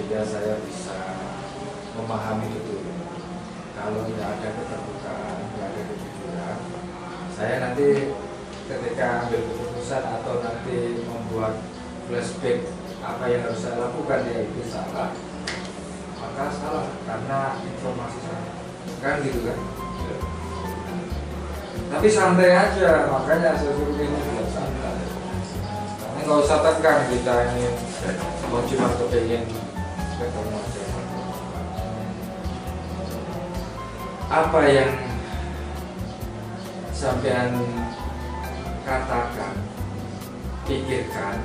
sehingga saya bisa memahami betul. Kalau tidak ada keterbukaan, tidak ada kejujuran, saya nanti ketika ambil keputusan atau nanti membuat flashback apa yang harus saya lakukan ya itu salah, maka salah karena informasi salah, kan gitu kan? Tapi santai aja, makanya saya suruh ini juga santai. Karena nggak usah tekan kita ini, mau cuma kepengen ketemu aja. Apa yang sampean katakan, pikirkan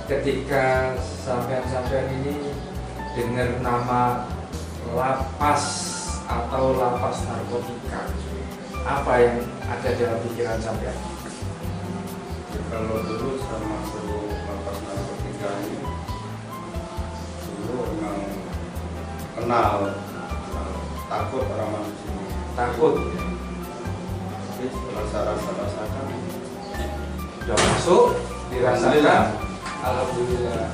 ketika sampean ini dengar nama lapas atau lapas narkotika? Apa yang ada dalam pikiran sampean? Kalau dulu saya masuk lapas narkotika ini, dulu memang kenal, takut orang masuk sini. Takut? Tapi setelah saya rasakan, Sudah masuk, dirasakan. Alhamdulillah.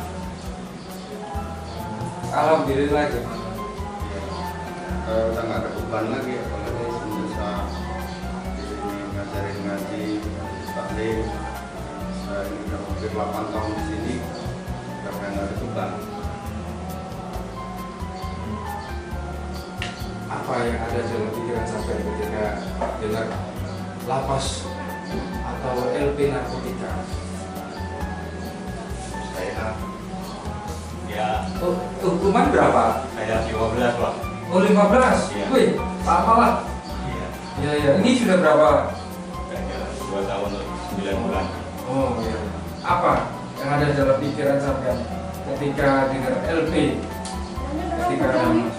Alhamdulillah gimana? udah nggak ada beban lagi, apalagi bisa di sini ngajarin ngaji, taklim. Saya ini udah hampir 8 tahun di sini, udah nggak ada beban. Apa yang ada dalam pikiran sampai ketika dengar lapas atau LP narkotika? Saya ya Hukuman berapa? saya 15 Pak. Oh 15? Iya. Wih, lama lah. Iya. Ya ya, ini sudah berapa? Kayaknya 2 tahun 9 bulan. Oh iya. Apa yang ada dalam pikiran sampai ketika dengar LP? Ketika masuk?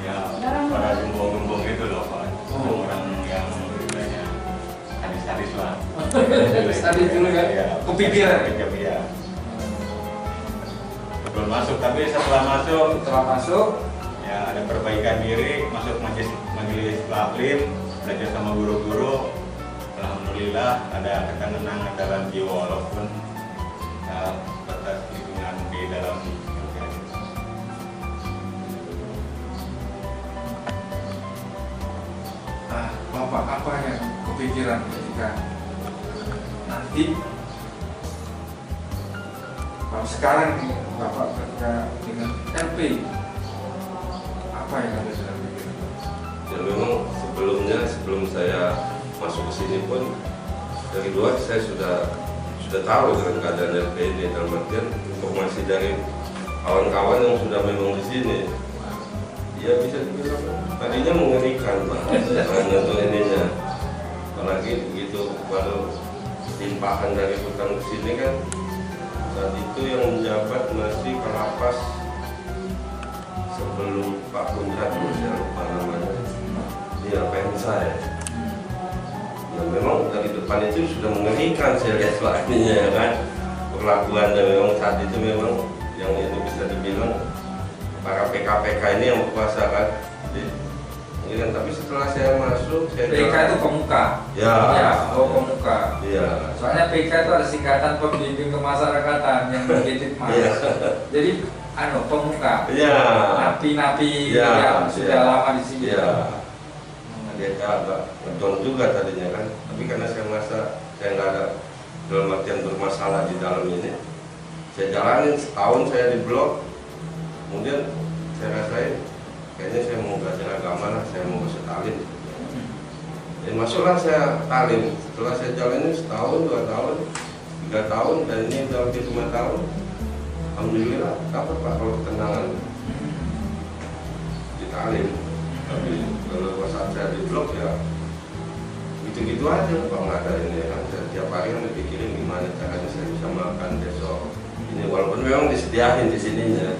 Ya pada gembong-gembong itu loh Pak. Oh. Orang yang istilahnya sadis-sadis lah. Sadis dulu kan? Iya. Kepikiran? Iya. Belum masuk, tapi setelah masuk Setelah masuk, ya ada perbaikan diri, masuk majelis taklim, belajar sama guru-guru. Alhamdulillah ada ketenangan dalam jiwa walaupun batas lingkungan di dalam Bapak apa yang kepikiran ketika nanti kalau sekarang nih Bapak ketika dengan LP apa yang ada dalam pikiran? Ya memang sebelum saya masuk ke sini pun dari luar saya sudah tahu dengan keadaan LP ini, dalam artian informasi dari kawan-kawan yang sudah memang di sini. Ya bisa dibilang tadinya mengerikan Pak, untuk ininya. Apalagi begitu baru limpahan dari hutang ke sini kan, saat itu yang menjabat masih Kalapas sebelum Pak Puncak, saya lupa namanya. Iya, Pensa ya. Nah, memang dari depan itu sudah mengerikan saya lihat suaranya ya kan. Perlakuannya memang saat itu memang yang ini bisa dibilang para PK-PK ini yang berkuasa kan. Ini kan, tapi setelah saya masuk, saya PK itu pemuka. Ya. Ya, oh pemuka. Iya. Soalnya PK itu ada singkatan pembimbing kemasyarakatan yang mendidik mas. Iya. Jadi, pemuka. Iya. Napi-napi Iya, yang sudah iya. lama di sini. Iya. Dia agak ngedon juga tadinya kan, tapi karena saya merasa saya nggak ada dalam artian bermasalah di dalam ini, saya jalanin setahun saya di blok, kemudian saya rasain kayaknya saya mau belajar agama lah, saya mau ke talim. Jadi masuklah saya talim. Setelah saya jalanin setahun, 2 tahun, 3 tahun, dan ini udah hampir 5 tahun. Alhamdulillah dapat Pak kalau ketenangan di talim. Tapi kalau saat saya di blok ya gitu-gitu aja Pak, nggak ada ini kan. Tiap hari yang dipikirin gimana caranya saya bisa makan besok. Ini walaupun memang disediain di sininya,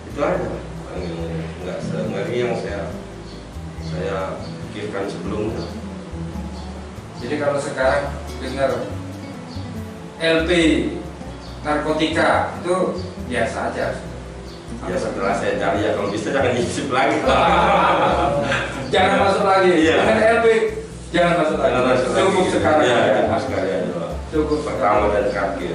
itu aja Pak. Nggak sengeri yang saya pikirkan sebelumnya. Jadi kalau sekarang dengar LP narkotika itu biasa aja. Ya setelah saya cari ya kalau bisa jangan nyicip lagi. Jangan masuk lagi. Iya. Dengan LP jangan masuk lagi. Jangan masuk lagi. Cukup sekarang. Ya, aja. cukup sekali aja Pak. Cukup Pertama dan terakhir.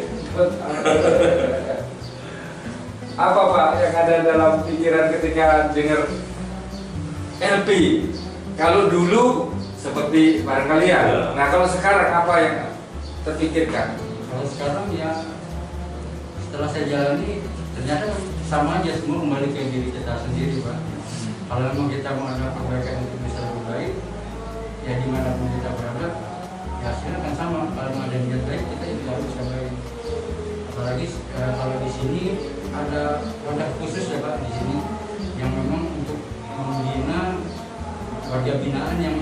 Apa Pak yang ada dalam pikiran ketika dengar LP? Kalau dulu seperti barangkali ya. Nah kalau sekarang apa yang terpikirkan? Kalau sekarang ya setelah saya jalani ternyata sama aja, semua kembali ke diri kita sendiri Pak. Kalau memang kita mau ada perbaikan untuk bisa lebih baik, ya dimanapun kita berada, ya hasilnya akan sama. Kalau ada niat baik kita juga harus bisa baik. Apalagi kalau di sini ada wadah khusus ya Pak di sini yang memang untuk membina warga binaan yang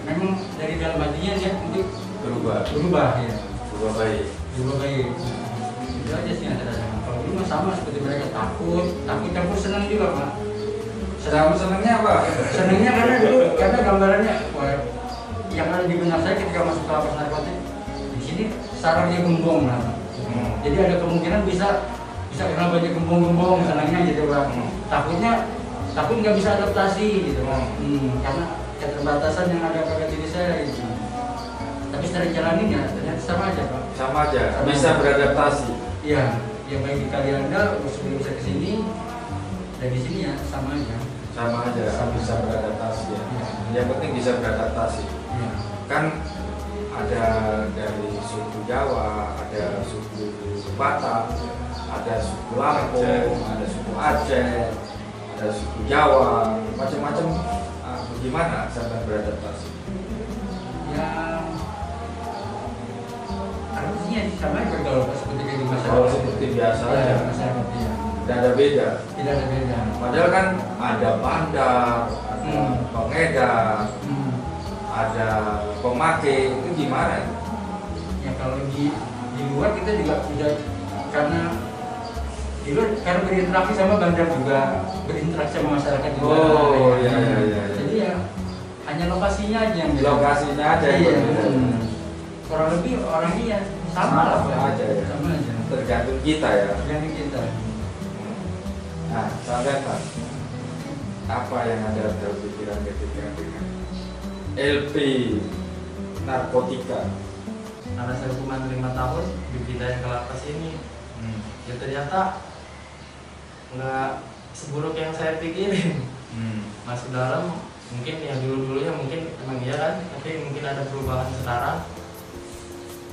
memang dari dalam hatinya dia untuk berubah ya. Berubah baik. Berubah baik. Itu aja sih yang saya rasakan. Kalau dulu mah sama seperti mereka takut campur senang juga Pak. Senangnya apa? Senangnya karena gambarannya yang ada di benak saya ketika masuk ke lapas narkotik di sini sarangnya gembong lah. Jadi ada kemungkinan bisa kena banyak gembong-gembong, senangnya gitu Pak. Takut nggak bisa adaptasi gitu Pak. Karena keterbatasan yang ada pada diri saya gitu. Tapi setelah jalanin ya ternyata sama aja Pak. Sama aja, bisa beradaptasi. Iya, yang baik di Kalianda sebelum bisa ke sini dan di sini ya sama aja. Sama aja, bisa beradaptasi ya. Iya. Yang penting bisa beradaptasi. Iya. Kan ada dari suku Jawa, ada suku Batak, ada suku Lampung, ada suku Aceh, ada suku Jawa, macam-macam. Bagaimana sampai beradaptasi? Ya harusnya sama aja kalau seperti di masyarakat. Kalau seperti biasa Ya, aja, masyarakat ya. tidak ada beda. Tidak ada beda. Padahal kan ada bandar, ada pengedar, ada pemakai, itu gimana? Ya kalau di luar kita juga tidak, karena di luar karena berinteraksi sama bandar juga, berinteraksi sama masyarakat juga. Oh iya. Jadi ya hanya lokasinya aja yang beda. Lokasinya aja yang Iya. berbeda. Kurang lebih orangnya ya sama lah Pak. aja ya. Sama aja. Tergantung kita ya. Tergantung kita. Nah, sampai Pak, apa yang ada dalam pikiran ketika dengan LP narkotika? Karena saya hukuman 5 tahun dipindahin ke lapas ini, ya ternyata nggak seburuk yang saya pikirin. Masuk dalam mungkin yang dulunya mungkin emang iya kan, tapi mungkin ada perubahan sekarang.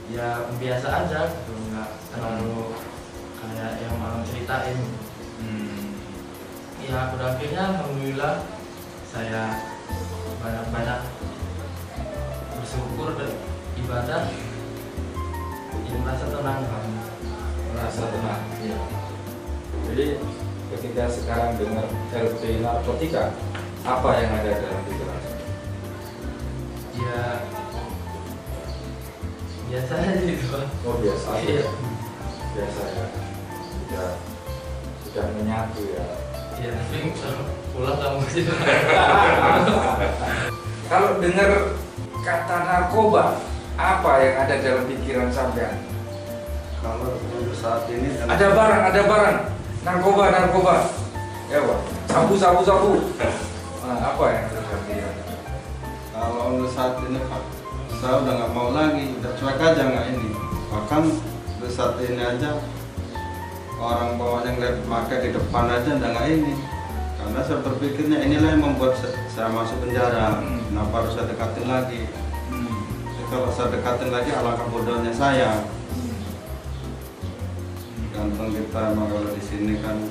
Ya biasa aja, gitu. Nggak terlalu kayak yang orang ceritain. Ya pada akhirnya alhamdulillah saya banyak bersyukur dan ibadah, jadi merasa tenang kan. Merasa tenang. Ya. Jadi ketika sekarang dengar LP narkotika, apa yang ada dalam pikiran? Ya biasa aja gitu. Oh biasa aja. Iya. Biasa ya. Sudah menyatu ya. Ya tapi kalau pulang kamu sih. Kalau dengar kata narkoba, apa yang ada dalam pikiran sampean? Kalau untuk saat ini Ada barang, narkoba. Ya Pak, sabu. Nah, apa yang ada dalam pikiran? kalau untuk saat ini Pak, saya udah nggak mau lagi, udah cuek aja nggak ini. Bahkan untuk saat ini aja orang bawanya ngeliat pakai di depan aja udah nggak ini. Karena saya berpikirnya inilah yang membuat saya masuk penjara. Kenapa harus saya dekatin lagi? Jadi kalau saya dekatin lagi alangkah bodohnya saya. Gantung kita emang kalau di sini kan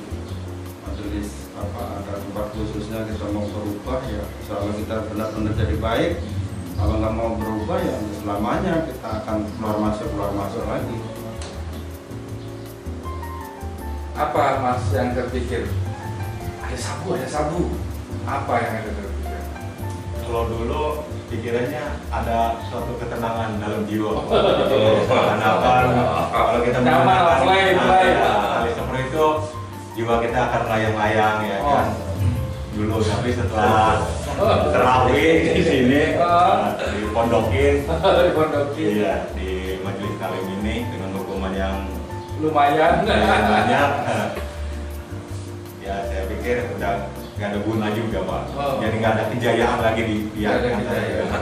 majelis ada tempat khususnya kita mau berubah ya. Kalau kita benar-benar jadi baik, kalau nggak mau berubah ya selamanya kita akan keluar masuk lagi. Apa Mas yang terpikir? Ada sabu. Apa yang ada dalam pikiran? Kalau dulu pikirannya ada suatu ketenangan dalam jiwa. Karena kalau kita menggunakan kali seperti itu, jiwa kita akan layang-layang ya kan. Dulu tapi setelah terawih di sini dipondokin, iya di majelis talim ini dengan hukuman yang lumayan banyak. Ya saya pikir udah nggak ada guna juga Pak. Jadi nggak ada kejayaan lagi di pihak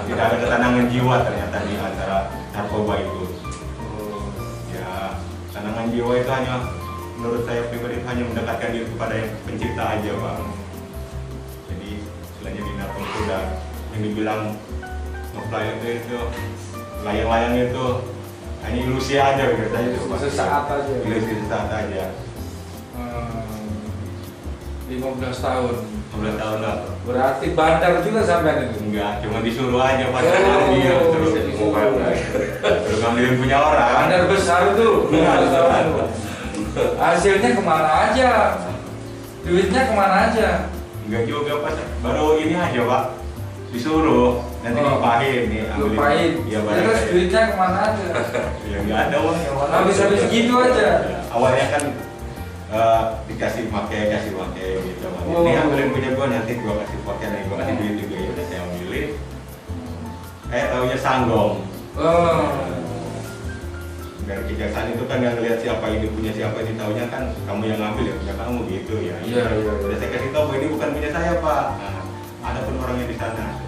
tidak ada ketenangan jiwa ternyata di antara narkoba itu. Ya ketenangan jiwa itu hanya menurut saya pribadi hanya mendekatkan diri kepada yang pencipta aja Pak. Jadi istilahnya di Natal sudah yang dibilang nge-fly itu layang-layang itu hanya ilusi aja gitu saya itu Pak. Sesaat aja. Ilusi sesaat aja. 15 tahun. 15 tahun lah. Berarti bandar juga sampai itu. Enggak, cuma disuruh aja Pak. Dia terus mau bandar. Terus ngambilin punya orang. Bandar besar tuh. 15 tahun. Hasilnya kemana aja? Duitnya kemana aja? Enggak juga Pak. Baru ini aja Pak. Disuruh nanti lupain nih. Lupain. Iya Terus duitnya kemana aja? Ya enggak ada uang ya. Habis-habis gitu aja. Awalnya kan dikasih pakai gitu. Ini ambilin punya gua nanti gua kasih pakai nih gua kasih duit juga ya udah saya ambilin. Taunya sanggong. Dari kejaksaan itu kan nggak ngeliat siapa ini punya siapa ini, taunya kan kamu yang ngambil ya punya kamu gitu ya. Iya. Udah saya kasih tahu ini bukan punya saya Pak. Nah, ada pun orangnya di sana.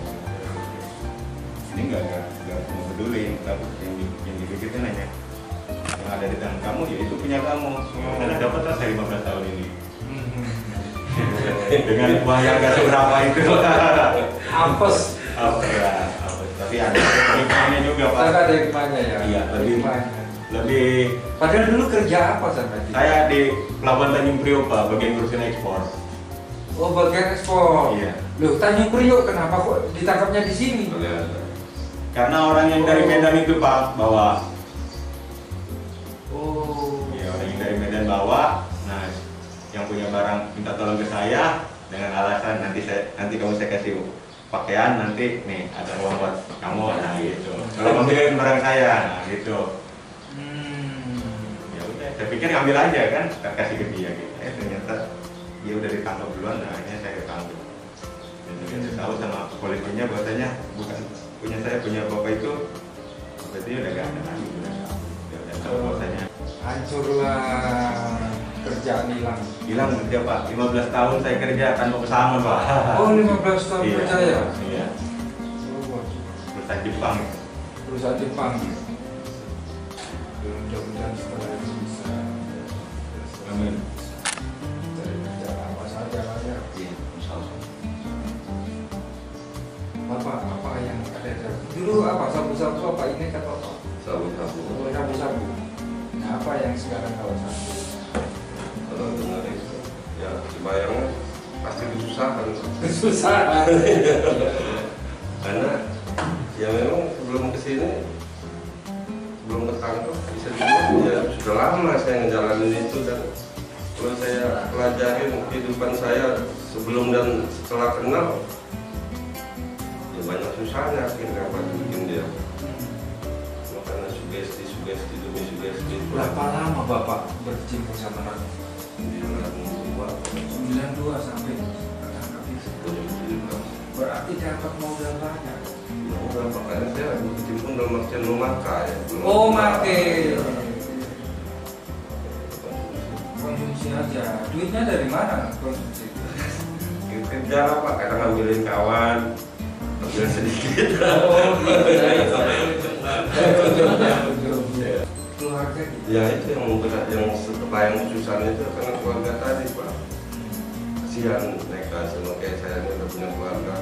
Ini nggak peduli yang dibikin hanya yang ada di tangan kamu ya itu punya kamu. Karena dapat saya 15 tahun ini. Dengan uang yang nggak seberapa itu. Apes. Tapi ada hikmahnya juga Pak. Ada hikmahnya ya. Iya, lebih. Padahal dulu kerja apa sampai itu? Saya di Pelabuhan Tanjung Priok Pak, bagian ngurusin ekspor. Oh, bagian ekspor. Iya. Loh, Tanjung Priok kenapa kok ditangkapnya di sini? Karena orang yang dari Medan itu Pak bawa. Oh. Iya, orang yang dari Medan bawa. Nah, yang punya barang minta tolong ke saya dengan alasan nanti kamu saya kasih pakaian, nanti nih ada uang buat kamu, nah gitu. Kalau ngambilin barang saya, nah gitu. Ya udah, saya pikir ngambil aja kan, saya kasih ke dia gitu. Ternyata dia udah ditangkap duluan, nah akhirnya saya ketangkep. Dan saya tahu sama polisinya bahwasanya bukan punya saya, punya bapak itu, berarti udah gak ada lagi, udah tahu bahwasanya. Hancurlah kerjaan hilang kerja Pak, 15 tahun saya kerja tanpa pesangon Pak. Oh, 15 tahun kerja ya? Iya. Perusahaan Jepang. Perusahaan Jepang. Mudah-mudahan setelah ini bisa. Amin. Dari kerja apa saja lah ya. Iya, insyaallah. Apa yang ada dulu apa sabu-sabu apa ini kata apa? Sabu-sabu. Oh, sabu-sabu. Nah, apa yang sekarang kalau sabu? Kalau dengar itu ya dibayangnya pasti kesusahan. Kesusahan. Karena ya memang sebelum kesini, sebelum ketangkep bisa dibilang ya sudah lama saya ngejalanin itu, dan kalau saya pelajarin kehidupan saya sebelum dan setelah kenal ya banyak susahnya akhirnya apa bikin dia. Makanya sugesti demi sugesti. Berapa lama Bapak berkecimpung sama narkoba? 92 sampai ketangkap itu. Berarti dapat modal banyak. Makanya saya berkecimpung dalam artian memakai. Oh, make. Konsumsi aja. Duitnya dari mana konsumsi? Kerja apa? Kadang ngambilin kawan, ambil sedikit. Oh, keluarga gitu. Ya itu yang kebayang kesusahan itu karena keluarga tadi Pak. Kasihan mereka sama kayak saya ini udah punya keluarga.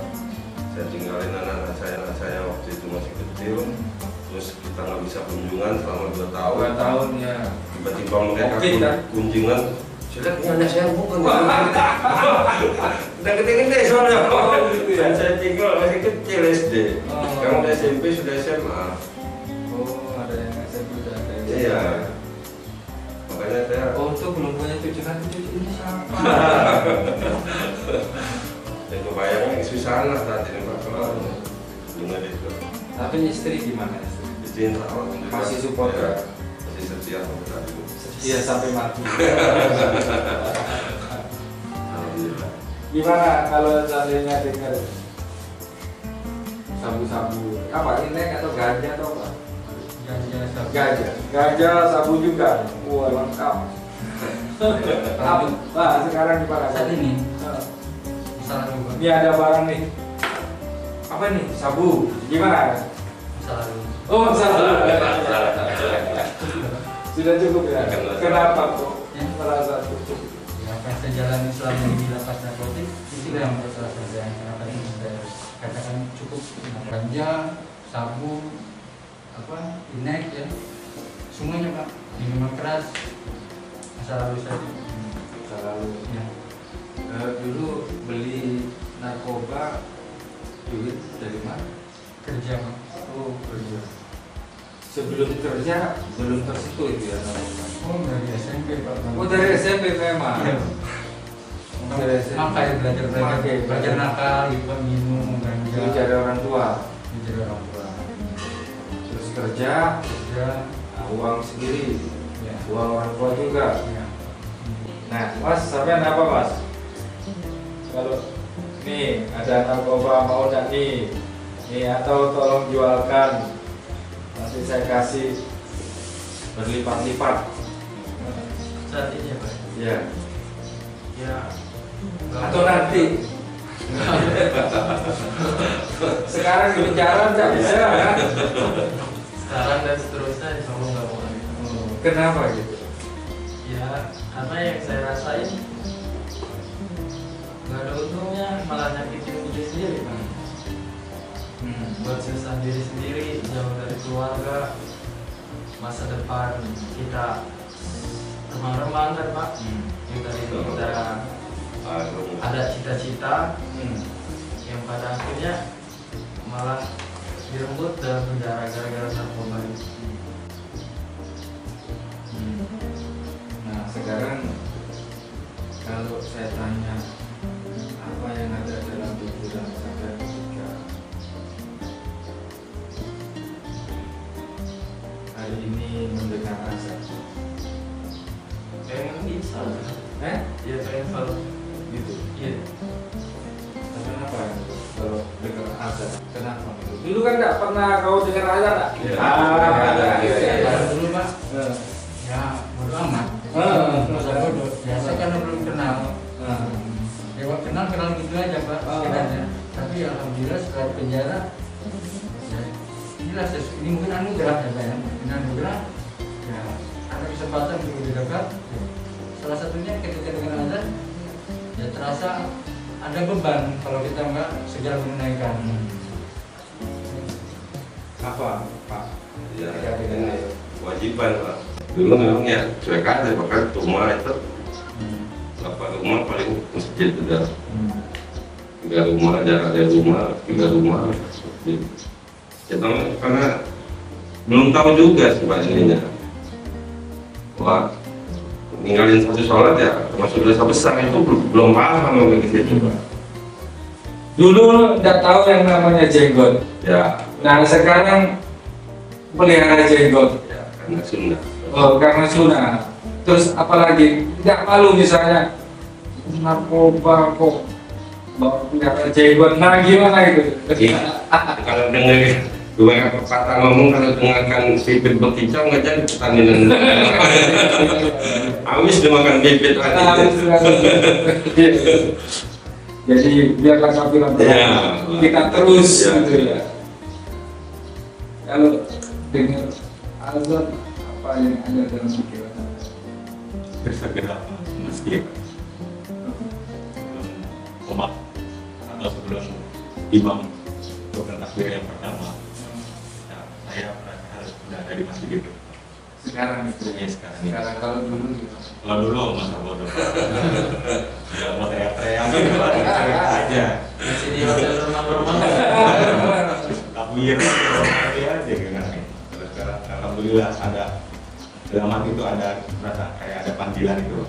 Saya tinggalin anak-anak saya waktu itu masih kecil. Terus kita nggak bisa kunjungan selama 2 tahun. 2 tahun ya. Tiba-tiba mereka kan? kunjungan. Saya lihat anak saya bukan. Udah gede-gede soalnya. Dan saya tinggal masih kecil SD. Sekarang udah SMP sudah SMA. Oh, ada yang SMP udah ada yang Iya. Makanya saya tuh belum punya tujuan ini siapa? ya kebayangnya kesusahan lah saat ini Pak kalau dengar itu. Tapi istri gimana istri? Istri insya Allah Masih support ya? Masih setia sampai saat ini. Iya sampai mati. Alhamdulillah. Gimana kalau seandainya dengar sabu-sabu apa ini atau ganja atau apa? Ganja, sabu juga. Wah, lengkap. Nah, sekarang gimana? Saat ini masalah juga. Ini ada barang nih. Apa nih? Sabu. Gimana? Masalah dulu. Oh, salah. Sudah cukup ya. Kenapa kok? Ya. merasa cukup. Ya, apa yang saya jalani selama ini di lapas narkotik itulah yang membuat saya kenapa ini saya katakan cukup. Ganja, sabu, inek ya, semuanya Pak. Minuman keras, masa lalu saya. Masa lalu. Ya. Dulu beli narkoba duit dari mana? Kerja Pak. Oh, kerja. Sebelum kerja belum tersentuh itu ya narkoba. Oh dari SMP Pak. Oh, dari SMP memang. Iya. Dari SMP. Makanya Makanya belajar nakal, gitu, minum, ganja. Itu dari orang tua. Jadi orang tua. Terus kerja, Kerja. nah, uang sendiri, Ya. uang orang tua juga. Ya. Nah, Mas, sampean apa Mas? Kalau nih ada narkoba mau nggak nih? Nih atau tolong jualkan, nanti saya kasih berlipat-lipat. Saat ini ya Pak. Ya. Ya. Atau nanti. Sekarang di penjara nggak bisa kan? Sekarang dan seterusnya insya Allah nggak mau. Kenapa gitu? Ya karena yang saya rasain nggak ada untungnya, malah nyakitin diri sendiri Pak. Buat susah diri sendiri, jauh dari keluarga, masa depan kita remang-remang kan Pak. Yang tadi kita ada cita-cita yang pada akhirnya malah direnggut dalam penjara gara-gara narkoba itu. Nah, sekarang kalau saya tanya apa yang ada dalam pikiran saya ketika hari ini mendengar azan? Pengen bisa, ya pengen selalu Gitu. iya. Tapi kenapa kalau dengar azan? Kenapa? Dulu kan nggak pernah kau dengar azan, tak? Iya. Kalau dulu Pak, ya bodo amat. Masa bodoh. Ya saya karena belum kenal. Ya Pak, kenal gitu aja Pak. Sebenarnya. Tapi alhamdulillah setelah di penjara, ya, jelas ini mungkin anugerah ya Pak ya. Ini anugerah. Ya ada kesempatan untuk lebih dekat. Salah satunya ketika dengan azan, ya terasa ada beban kalau kita nggak segera menunaikan. Apa, Pak? Ya, ini kewajiban Pak. Dulu memang ya cuek aja, bahkan rumah itu rumah paling masjid udah 3 rumah, jarak dari rumah 3 rumah. Ya karena belum tahu juga sih Pak ininya. Wah, ninggalin satu sholat ya termasuk dosa besar, itu belum paham begitu Pak. Dulu nggak tahu yang namanya jenggot. Ya, Nah, sekarang pelihara jenggot. ya karena sunnah. Oh, karena sunnah. Terus apalagi tidak malu misalnya narkoba kok bawa pelihara jenggot. Nah, gimana itu? Kalau dengar dua pepatah ngomong, kalau dengarkan bibit berkicau nggak jadi pertanian. Amis dimakan bibit Nah, lagi. jadi biarlah kafilah Ya. kita terus Ya. gitu ya. Kalau dengar azan, apa yang ada dalam pikiran? Bersegera masjid komat atau sebelum imam bukan takbir yang pertama, ya, saya harus sudah ada di masjid itu. Sekarang itu. Ya, sekarang. Sekarang kalau dulu gitu. Kalau dulu masa bodoh, nggak mau teriak-teriak gitu Pak, teriak aja. Masih di hotel remang-remang. Takbir aja gitu kan. Terus sekarang alhamdulillah ada dalam hati itu ada rasa kayak ada panggilan itu.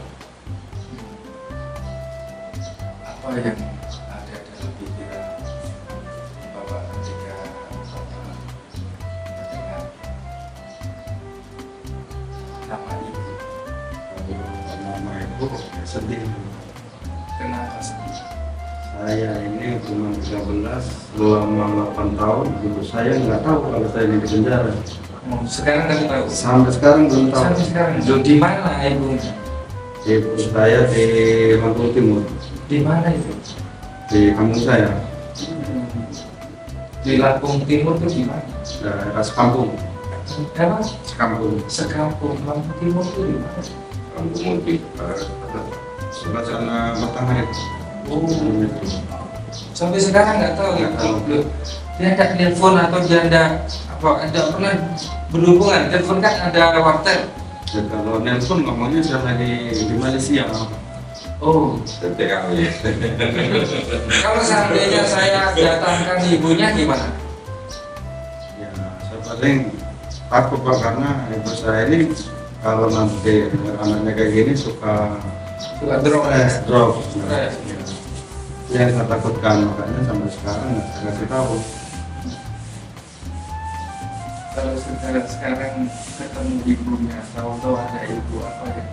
Apa yang ada dalam pikiran Bapak ketika Bapak mendengar nama ibu? Nama ibu sedih. Kenapa sedih? Saya ini umur 13 selama 8 tahun, ibu saya nggak tahu kalau saya ini di penjara. Oh, sekarang kan tahu. Sampai sekarang belum tahu. Sampai sekarang. Di mana ibu? Ibu saya di Lampung Timur, Di mana itu? di kampung saya, Di Lampung Timur itu di mana? daerah Sekampung. Apa? Sekampung. Sekampung. Lampung Timur itu di mana? kampung mudik. Sebelah sana Matahari. Oh. Sampai sekarang nggak tahu ya. Dia ada telepon atau dia ada pernah berhubungan. Telepon kan ada wartel. Ya, kalau nelpon ngomongnya saya lagi di Malaysia. Oh. TKW. Kalau seandainya saya datangkan ibunya gimana? Ya, saya paling takut Pak, karena ibu saya ini kalau nanti anaknya kayak gini suka Drop. drop. Stres. Ya, saya takutkan, makanya sampai sekarang nggak saya kasih tahu. Kalau sekarang ketemu ibunya, tahu-tahu ada ibu apa ya?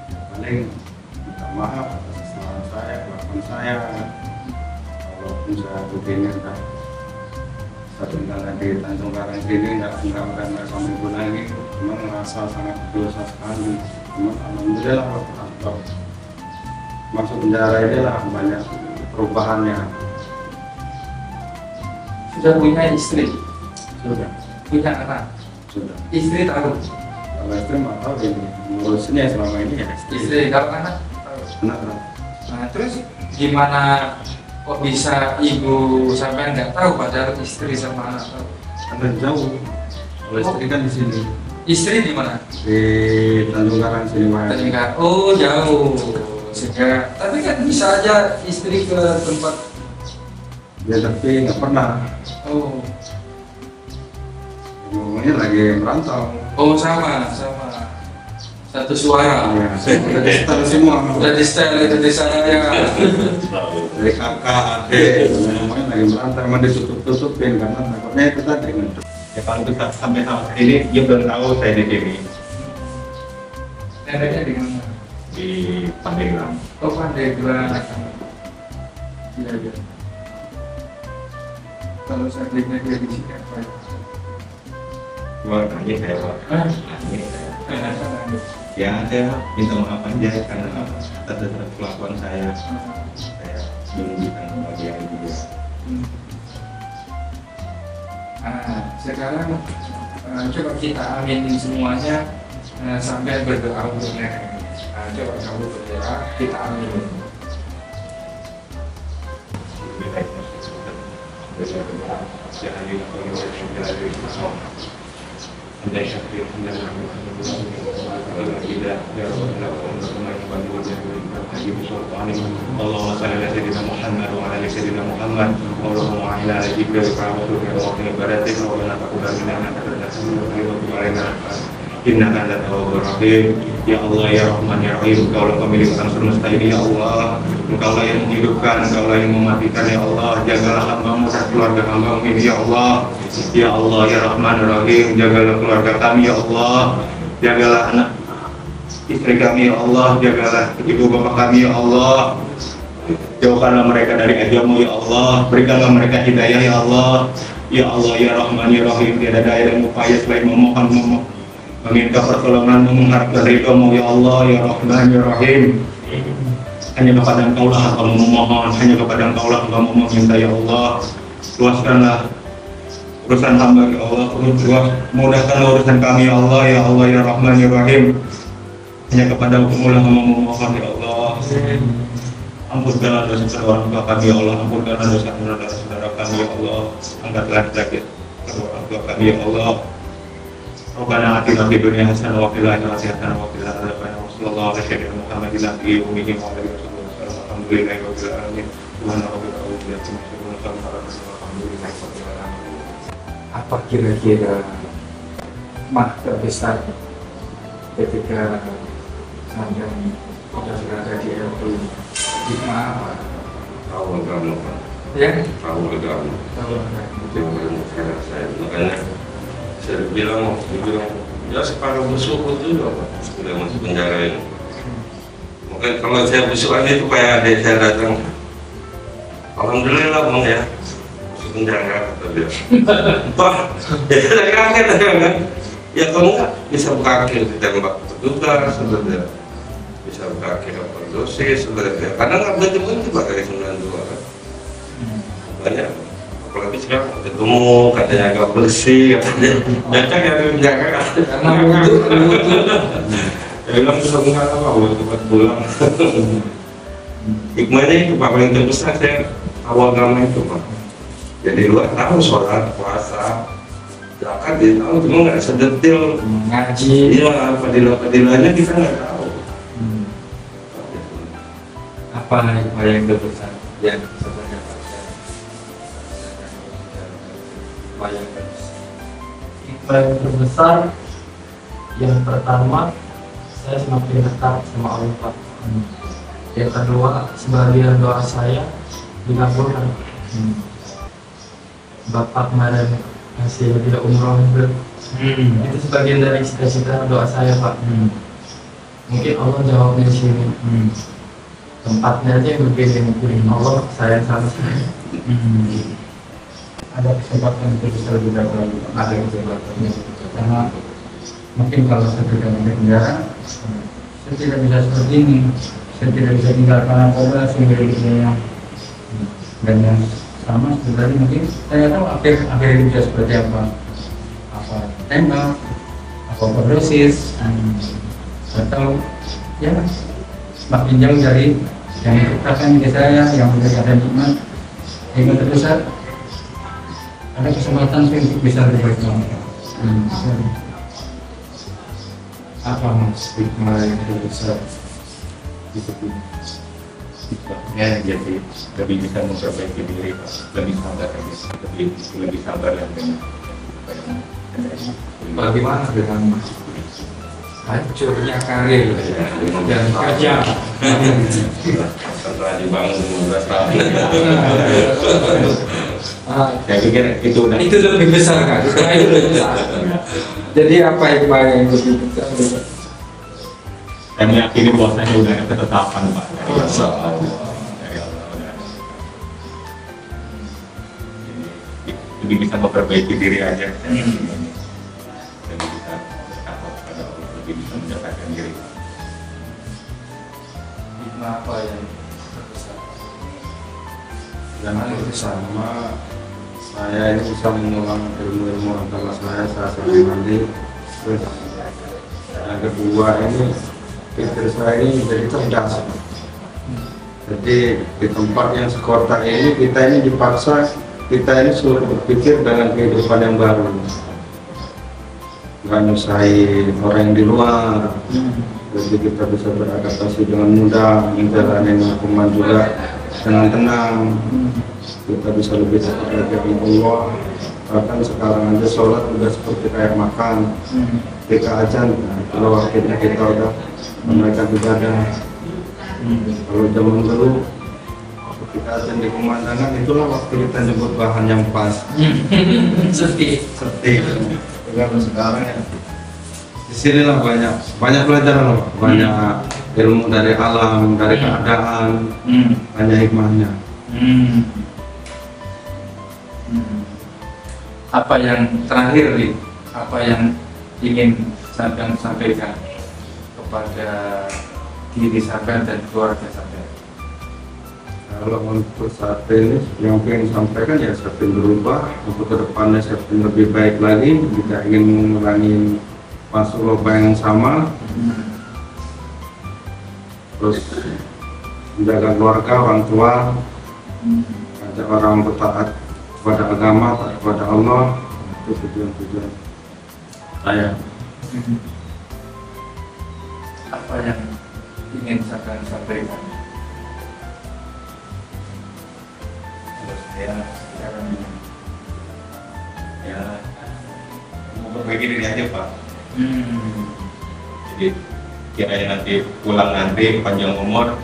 Ya, paling minta maaf atas kesalahan saya, kelakuan saya. Walaupun saya begini kan, saya tinggal di Tanjung Karang sini nggak sama ibu lagi, cuma merasa sangat berdosa sekali. Cuma alhamdulillah waktu masuk penjara ini lah banyak perubahannya. Sudah punya istri, Sudah, punya anak, sudah. istri tahu. Kalau istri mah tahu ini ngurusnya selama ini ya Istri kalau anak tahu. anak. Nah terus gimana kok bisa ibu sampai nggak tahu padahal istri sama anak tahu? Karena jauh. Kalau istri kan di sini Istri di mana? di Tanjung Karang sini Mas. Tengah. Oh jauh. Sehingga, tapi kan bisa aja istri ke tempat. Ya tapi nggak pernah. Oh, Ngomongnya lagi merantau. oh sama. Satu suara. Ya, udah di setel semua. Udah di style itu di sana ya. Dari kakak, adik, ngomongnya lagi merantau. Emang ditutup-tutupin karena takutnya itu tadi. Ya kalau itu sampai saat ini dia belum tahu saya di sini Neneknya di mana? di Pandeglang. Oh Pandeglang. Iya iya. Kalau seandainya dia di sini apa ya? Cuma tanya saya Pak. Tanya saya. Ya saya minta maaf aja karena atas kelakuan saya menunjukkan kebahagiaan dia. Nah, sekarang coba kita aminin semuanya sampai berdoa untuk nenek. Nah, coba kamu berdoa, kita aminin. Allahumma salli ala sayyidina Muhammad wa ala ali sayyidina Muhammad. Allahumma a'inna ala dzikrika wa syukrika wa husni ibadatika wa lana taqabbal minna innaka antas samiul alim wa alaina innaka antat tawwabur rahim. Ya Allah ya Rahman ya Rahim, Engkaulah pemilik alam semesta ini ya Allah. Engkaulah yang menghidupkan, Engkaulah yang mematikan ya Allah. Jagalah hamba-Mu dan keluarga hamba-Mu ini ya Allah. Ya Allah ya Rahman ya Rahim, jagalah keluarga kami ya Allah. Jagalah anak istri kami ya Allah, jagalah ibu bapak kami ya Allah. Jauhkanlah mereka dari ajamu ya Allah, berikanlah mereka hidayah ya Allah. Ya Allah ya Rahman ya Rahim, tiada daya dan upaya selain memohon meminta pertolongan-Mu, mengharapkan ridho-Mu ya Allah ya Rahman ya Rahim. Hanya kepada Engkau-lah hamba memohon, hanya kepada Engkau-lah hamba meminta ya Allah. Luaskanlah urusan hamba ya Allah, mudahkanlah urusan kami ya Allah ya Rahman ya Rahim. Hanya kepada Engkau-lah hamba memohon ya Allah. Ampunkanlah dosa orang tua kami ya Allah, ampunkanlah dosa saudara kami ya Allah. Angkatlah sakit orang tua kami ya Allah. Rabbana atina fid dunya hasanah wa fil akhirati hasanah wa qina adzabannar. Sallallahu alaihi wa sallam Muhammadin nabiyyi ummihi wa alihi wasallam. Alhamdulillahi rabbil alamin. Subhana rabbika rabbil izzati amma yasifun wa salamun alal mursalin. Apa kira-kira mah terbesar ketika sampai sudah berada di LP? Hikmah apa? Tahu agama Pak. Ya? Tahu agama. Tahu Itu yang saya makanya saya dibilang ya separuh bersyukur juga Pak. Udah masuk penjara ini. Mungkin kalau saya besok aja itu kayak adik saya datang. Alhamdulillah Bang ya. Masuk penjara kata dia. Pak, ya saya kaget kan. Ya kamu bisa berakhir ditembak petugas sebenarnya. Bisa berakhir overdosis sebenarnya. Karena nggak berhenti Pak dari 92 kan. Banyak. Apalagi sekarang ketemu katanya agak bersih katanya. Banyak yang menjaga. karena mutu Saya bilang sudah enggak apa cepat pulang. Hikmahnya itu Pak, paling terbesar saya awal agama itu Pak. Jadi luar tahu sholat, puasa, zakat dia tahu, cuma nggak sedetil Ngaji. iya fadilah-fadilahnya kita nggak tahu. Apa hikmah yang terbesar yang sebenarnya apa yang terbesar? Hikmah yang terbesar yang pertama, saya semakin dekat sama Allah Pak. Yang kedua, sebagian doa saya dikabulkan. Bapak kemarin ngasih hadiah umroh itu sebagian dari cita-cita doa saya Pak. Mungkin Allah jawabnya di sini. Tempatnya aja yang berbeda, mungkin Allah sayang sama saya. Ada kesempatan untuk bisa lebih dalam, ada kesempatan karena mungkin kalau saya tidak di penjara, saya tidak bisa seperti ini, saya tidak bisa tinggalkan narkoba sehingga dunia dan yang sama sebenarnya mungkin saya tahu akhir hidup saya seperti apa tembak, apa overdosis, atau ya makin jauh dari yang menciptakan diri saya, yang memberikan nikmat terbesar. Ada kesempatan untuk bisa lebih baik. Apa mas hikmah yang terbesar itu? Ya, jadi lebih bisa memperbaiki diri, lebih sabar, lebih sabar dan Bagaimana dengan hancurnya karir dan kerja? Setelah dibangun 15 tahun. saya pikir itu udah Itu lebih besar kan? Setelah itu lebih besar. Jadi apa hikmah yang lebih besar? saya meyakini bahwasanya udah ada ketetapan Pak. Dari Masya Allah. Allah. Dari Allah udah. Jadi, lebih bisa memperbaiki diri aja. Lebih bisa bertakwa kepada Allah, lebih bisa mendekatkan diri. Hikmah apa yang terbesar? Yang pertama, saya ini bisa mengulang ilmu-ilmu agama saya saat mandi. Terus yang kedua ini pikir saya ini menjadi cerdas. Jadi di tempat yang sekota ini kita ini dipaksa, kita ini suruh berpikir dengan kehidupan yang baru. Nggak nyusahin orang yang di luar. Jadi kita bisa beradaptasi dengan mudah, menjalani hukuman juga dengan tenang. Kita bisa lebih cepat lagi dengan Allah. Bahkan sekarang aja sholat udah seperti kayak makan. Kita ajan, kalau akhirnya kita udah menunaikan ibadah. Kalau zaman dulu kita ajan di pemandangan, itulah waktu kita nyebut bahan yang pas. Seperti Kalau sekarang ya disinilah banyak pelajaran loh, banyak ilmu dari alam, dari keadaan, banyak hikmahnya. Apa yang terakhir nih, apa yang ingin Sabdan sampaikan kepada diri Sabdan dan keluarga Sabdan? Kalau untuk saat ini yang ingin sampaikan ya saya ingin berubah untuk kedepannya, saya ingin lebih baik lagi, tidak ingin mengulangi masuk lubang yang sama. Terus menjaga keluarga, orang tua, ajak orang bertaat kepada agama, taat kepada Allah. Itu tujuan-tujuan saya. Apa yang ingin Sabdan sampaikan? Terus saya sekarang ya mau perbaiki diri aja Pak. Jadi kiranya nanti pulang nanti panjang umur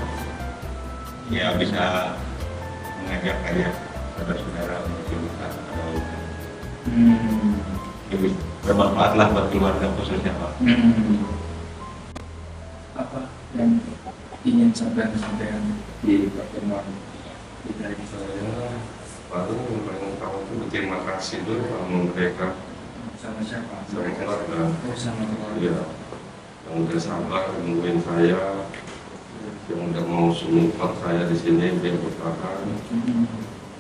ya bisa mengajak aja saudara-saudara untuk kita jadi bermanfaatlah buat keluarga khususnya Pak. Apa yang ingin Sabdan sampaikan di pertemuan kita ini? Saya baru yang paling utama itu berterima kasih dulu sama mereka, Sama siapa? sama keluarga. Sama keluarga. Ya, yang udah sabar nungguin saya, yang udah mau support saya di sini biar bertahan.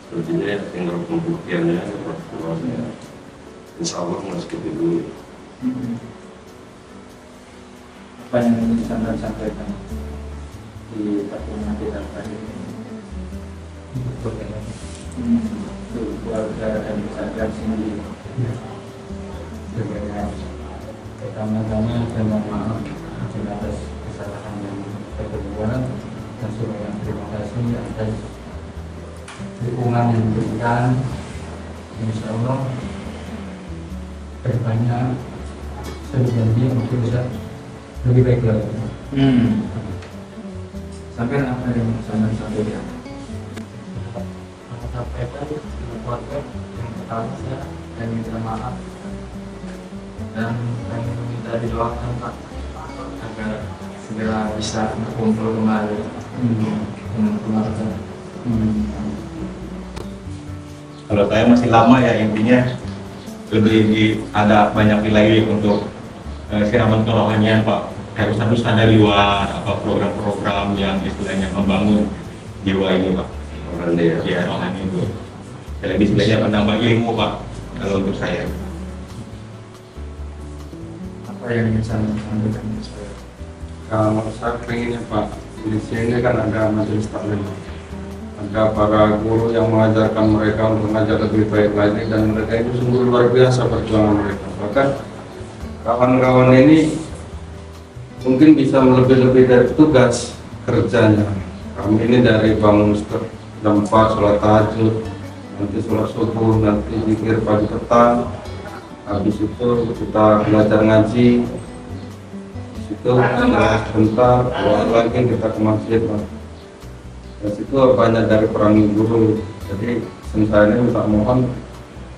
Sepertinya ya tinggal pembuktiannya buat keluarga. Insya Allah masih dulu. Apa apa yang ingin Anda sampaikan di pertemuan kita tadi? Untuk keluarga dan sadar sendiri. Pertama-tama saya mohon maaf atas kesalahan yang saya perbuat, dan saya terima kasih atas dukungan yang diberikan. Insya Allah kedepannya saya berjanji untuk bisa lebih baik lagi. Sampai apa yang saya sampaikan? Aku sampaikan ke keluarga yang pertama saya minta maaf dan pengen minta didoakan Pak agar segera bisa berkumpul kembali dengan keluarga. Kalau saya masih lama ya, intinya ada banyak nilai untuk siraman kerohanian Pak. Harus ada di luar program-program yang istilahnya membangun jiwa ini Pak. Ya, rohani itu. Jadi istilahnya menambah ilmu Pak kalau untuk saya. Apa yang ingin saya sampaikan ke saya? Kalau saya pengennya Pak, di sini kan ada majelis taklim, ada para guru yang mengajarkan mereka untuk mengajar lebih baik lagi, dan mereka itu sungguh luar biasa perjuangan mereka. Bahkan kawan-kawan ini mungkin bisa lebih dari tugas kerjanya. Kami ini dari bangun jam 4, sholat tahajud, nanti sholat subuh, nanti zikir pagi petang, habis itu kita belajar ngaji, itu sebentar keluar lagi kita ke masjid. Dan situ banyak dari perangi guru. Jadi saya ini minta mohon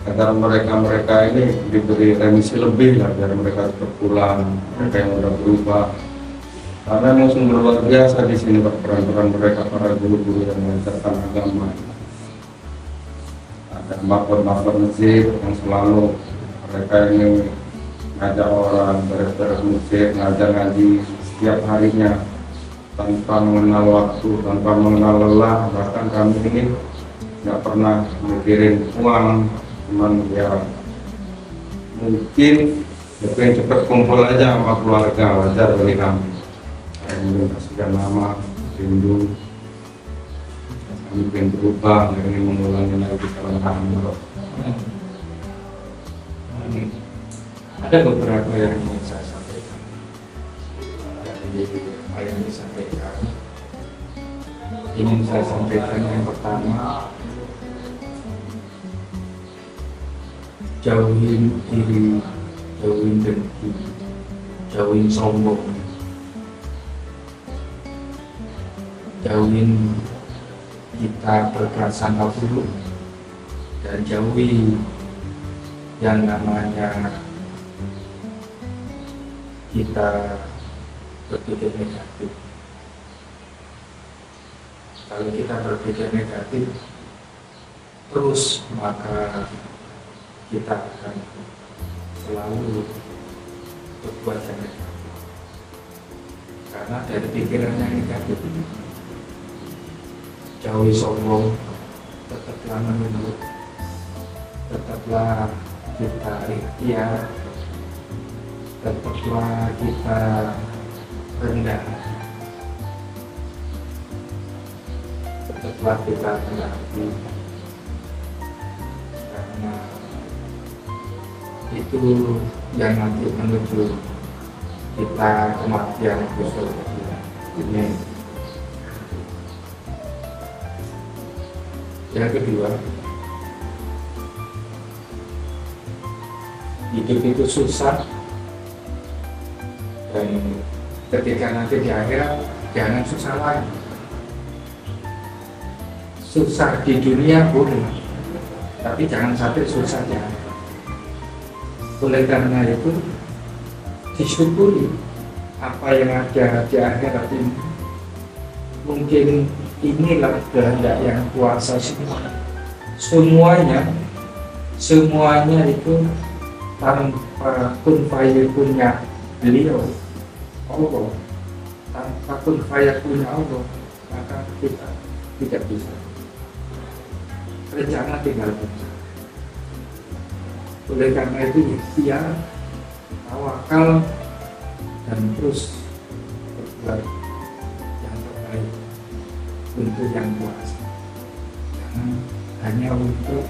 agar mereka ini diberi remisi lebih lah, biar mereka cepat pulang, mereka yang udah berubah. Karena memang sungguh luar biasa di sini Pak, peran-peran mereka para guru-guru yang mengajarkan agama. Ada makmur masjid yang selalu mereka ini ngajak orang beres-beres masjid, ngajar ngaji setiap harinya tanpa mengenal waktu, tanpa mengenal lelah. Bahkan kami ini nggak pernah mikirin uang, cuman ya mungkin lebih cepat kumpul aja sama keluarga, wajar bagi kami. Kami sudah lama rindu, kami ingin berubah, ingin mengulangi lagi kesalahan. Ada beberapa yang ingin saya sampaikan. Dari apa yang disampaikan, ingin saya sampaikan yang pertama, jauhin diri, jauhin dengki, jauhin sombong, jauhin kita berprasangka buruk, dan jauhi yang namanya kita berpikir negatif. Kalau kita berpikir negatif terus, maka kita akan selalu berbuat yang negatif. Karena dari pikiran yang negatif, jauhi sombong, tetaplah menunduk, tetaplah kita ikhtiar, tetaplah kita rendah, tetaplah kita rendah hati, karena itu yang nanti menuju kita kematian besok ini. Yang kedua, hidup itu susah, dan ketika nanti di akhirat jangan susah lagi. Susah di dunia boleh, tapi jangan sampai susah di akhirat. Oleh karena itu, disyukuri apa yang ada di akhirat ini. Mungkin inilah kehendak yang kuasa semua. Semuanya itu tanpa kun fayakunnya beliau Allah, tanpa kun fayakunnya Allah, maka kita tidak bisa. Rencana tinggal bisa. Oleh karena itu ikhtiar, tawakal, dan terus buat yang terbaik untuk yang puasa. Jangan hanya untuk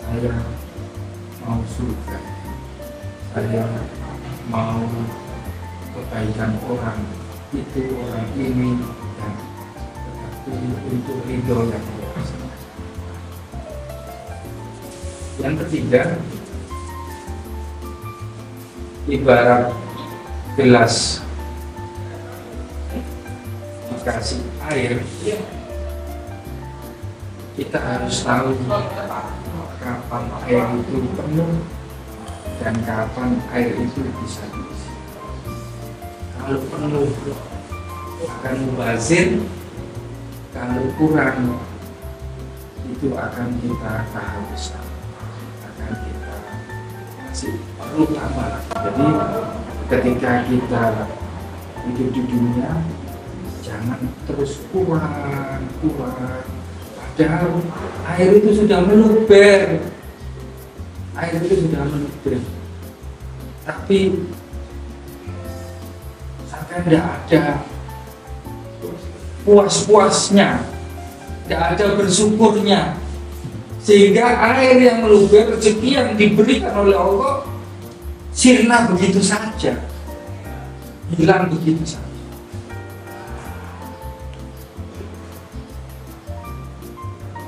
saya mau surga, saya mau kebaikan orang itu, orang ini, dan tetapi untuk ridho yang kuasa. Yang ketiga, ibarat gelas dikasih air, kita harus tahu kapan air itu penuh dan kapan air itu bisa diisi. Kalau penuh akan mubazir, kalau kurang itu akan kita kehausan, akan kita masih perlu tambah. Jadi ketika kita hidup di dunia, jangan terus kurang. Padahal air itu sudah meluber, tapi akan tidak ada puas-puasnya, tidak ada bersyukurnya, sehingga air yang meluber, rezeki yang diberikan oleh Allah sirna begitu saja, hilang begitu saja.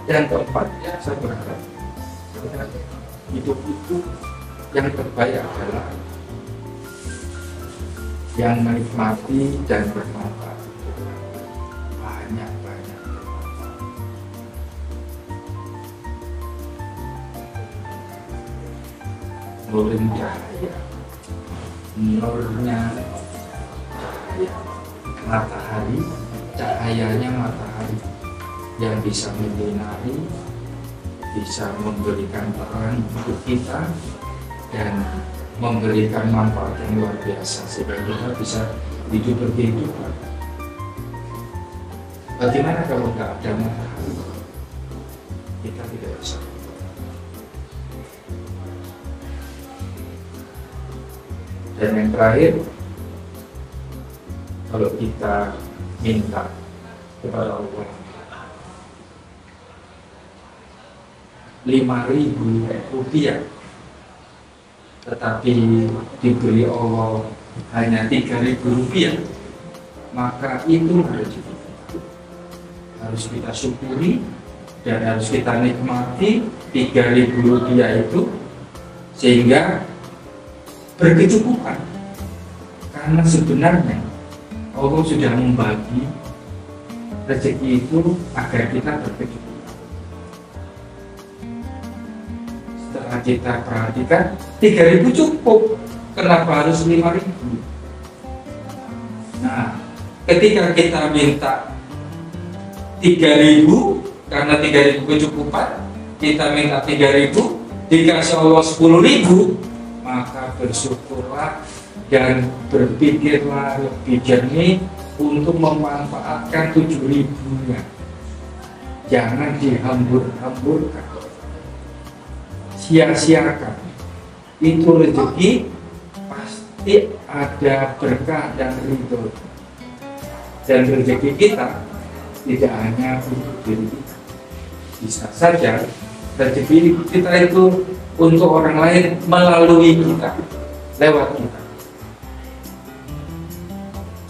Yang keempat, saya berharap hidup itu yang terbaik adalah yang menikmati dan bermanfaat, banyak-banyak bermanfaat. Nurun cahaya, nurnya cahaya matahari, cahayanya matahari yang bisa menyinari, bisa memberikan terang untuk kita dan memberikan manfaat yang luar biasa sehingga kita bisa hidup berkehidupan. Bagaimana kalau nggak ada matahari? Kita tidak bisa. Dan yang terakhir, kalau kita minta kepada Allah 5.000 rupiah, tetapi diberi Allah hanya 3.000 rupiah, maka itu harus kita syukuri dan harus kita nikmati 3.000 rupiah itu sehingga berkecukupan, karena sebenarnya Allah sudah membagi rezeki itu agar kita berkecukupan. Setelah kita perhatikan 3.000 cukup, kenapa harus 5.000? Nah, ketika kita minta 3.000 karena 3.000 kecukupan, kita minta 3.000 dikasih Allah 10.000, maka bersyukurlah dan berpikirlah lebih jernih untuk memanfaatkan 7.000-nya. Jangan dihambur-hamburkan, sia-siakan. Itu rezeki pasti ada berkah dan ridho. Dan rezeki kita tidak hanya untuk diri kita, bisa saja rezeki kita itu untuk orang lain melalui kita, lewat kita.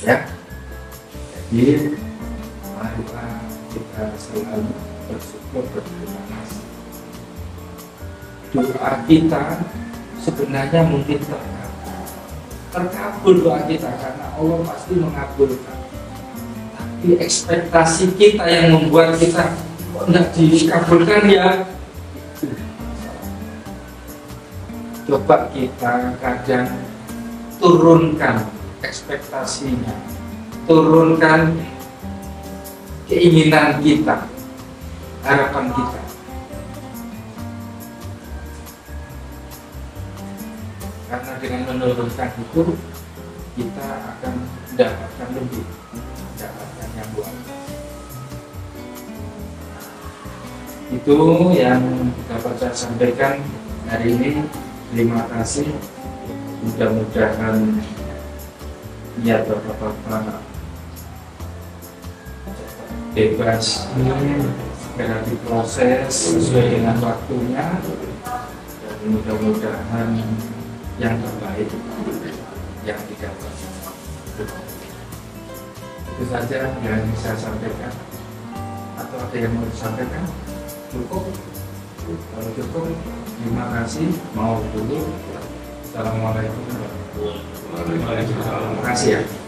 Ya, jadi marilah kita selalu bersyukur, berterima kasih. Doa kita sebenarnya mungkin terkabul doa kita karena Allah pasti mengabulkan. Tapi ekspektasi kita yang membuat kita kok tidak dikabulkan ya. Coba kita kadang turunkan ekspektasinya, turunkan keinginan kita, harapan kita. Karena dengan menurunkan itu, kita akan mendapatkan lebih, mendapatkan yang luar biasa. Itu yang dapat saya sampaikan hari ini. Terima kasih. Mudah-mudahan niat Bapak-Bapak bebas ini segera diproses sesuai dengan waktunya, dan mudah-mudahan yang terbaik yang didapat. Itu saja yang saya sampaikan. Atau ada yang mau disampaikan? Cukup? Kalau cukup, terima kasih. Mau dulu. Assalamualaikum warahmatullahi wabarakatuh. Terima kasih ya.